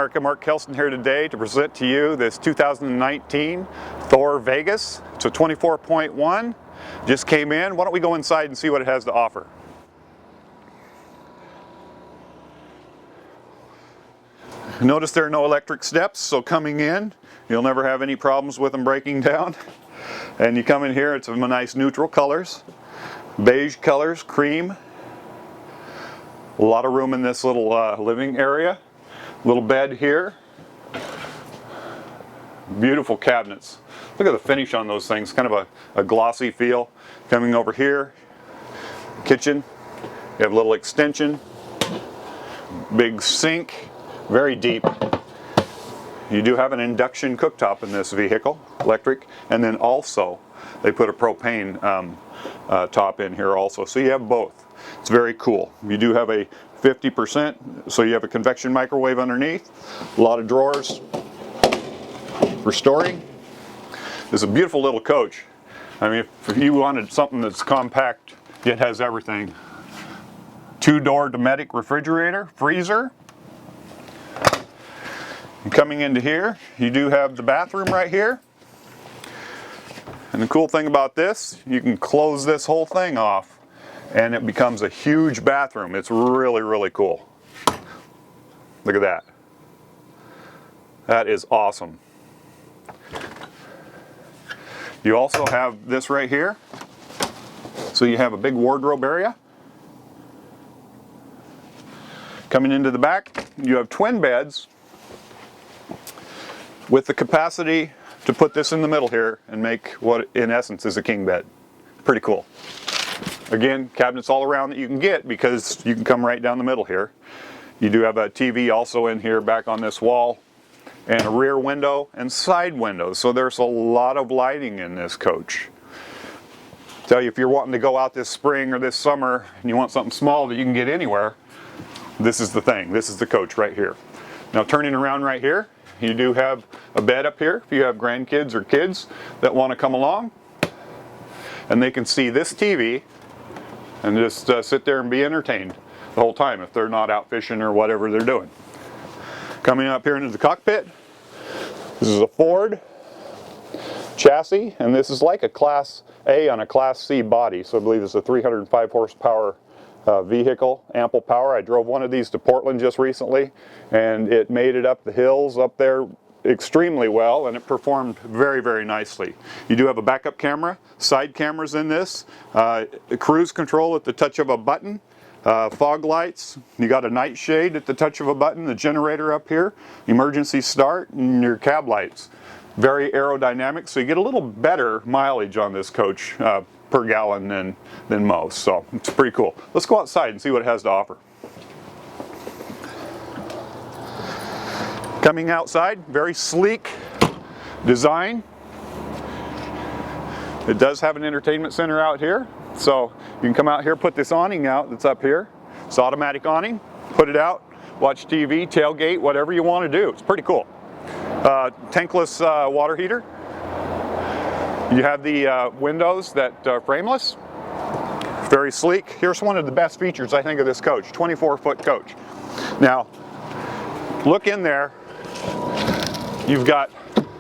America, Mark Kelson here today to present to you this 2019 Thor Vegas. It's a 24.1, just came in. Why don't we go inside and see what it has to offer. Notice there are no electric steps, so coming in, you'll never have any problems with them breaking down. And you come in here, it's some nice neutral colors, beige colors, cream. A lot of room in this little living area. Little bed here. Beautiful cabinets. Look at the finish on those things, kind of a glossy feel. Coming over here, kitchen. You have a little extension, big sink, very deep. You do have an induction cooktop in this vehicle, electric, and then also they put a propane top in here also, so you have both. It's very cool. You do have a 50%, so you have a convection microwave underneath, a lot of drawers for storing. It's a beautiful little coach. I mean, if you wanted something that's compact, it has everything. Two-door Dometic refrigerator, freezer. And coming into here, you do have the bathroom right here. And the cool thing about this, you can close this whole thing off and it becomes a huge bathroom. It's really, really cool. Look at that. That is awesome. You also have this right here. So you have a big wardrobe area. Coming into the back, you have twin beds with the capacity to put this in the middle here and make what in essence is a king bed. Pretty cool. Again, cabinets all around that you can get because you can come right down the middle here. You do have a TV also in here back on this wall, and a rear window and side windows. So there's a lot of lighting in this coach. Tell you, if you're wanting to go out this spring or this summer and you want something small that you can get anywhere, this is the thing. This is the coach right here. Now turning around right here, you do have a bed up here if you have grandkids or kids that want to come along, and they can see this TV and just sit there and be entertained the whole time if they're not out fishing or whatever they're doing. Coming up here into the cockpit, this is a Ford chassis, and this is like a Class A on a Class C body, so I believe it's a 305 horsepower vehicle, ample power. I drove one of these to Portland just recently, and it made it up the hills up there extremely well, and it performed very, very nicely. You do have a backup camera, side cameras in this, cruise control at the touch of a button, fog lights, you got a night shade at the touch of a button, the generator up here, emergency start, and your cab lights. Very aerodynamic, so you get a little better mileage on this coach per gallon than most, so it's pretty cool. Let's go outside and see what it has to offer. Coming outside, very sleek design. It does have an entertainment center out here, so you can come out here, put this awning out that's up here. It's automatic awning, put it out, watch TV, tailgate, whatever you want to do. It's pretty cool. Tankless water heater. You have the windows that are frameless. Very sleek. Here's one of the best features I think of this coach, 24-foot coach. Now, look in there. You've got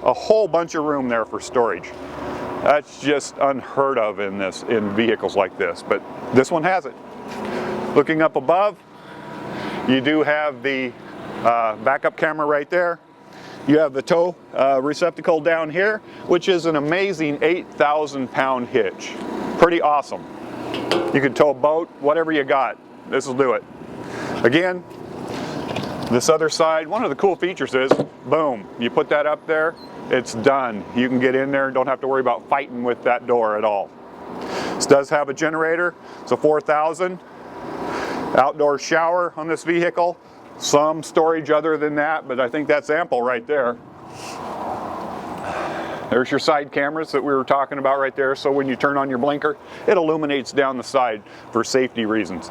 a whole bunch of room there for storage. That's just unheard of in vehicles like this, but this one has it. Looking up above, you do have the backup camera right there. You have the tow receptacle down here, which is an amazing 8,000-pound hitch. Pretty awesome. You can tow a boat, whatever you got, this will do it. Again, this other side, one of the cool features is, boom, you put that up there, it's done. You can get in there and don't have to worry about fighting with that door at all. This does have a generator. It's a 4,000. Outdoor shower on this vehicle. Some storage other than that, but I think that's ample right there. There's your side cameras that we were talking about right there, so when you turn on your blinker, it illuminates down the side for safety reasons.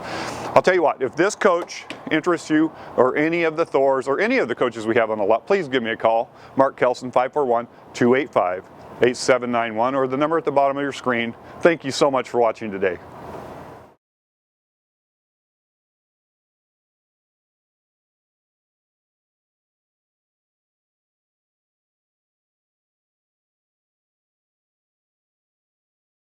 I'll tell you what, if this coach interests you, or any of the Thors, or any of the coaches we have on the lot, please give me a call. Mark Kelson, 541-285-8791, or the number at the bottom of your screen. Thank you so much for watching today.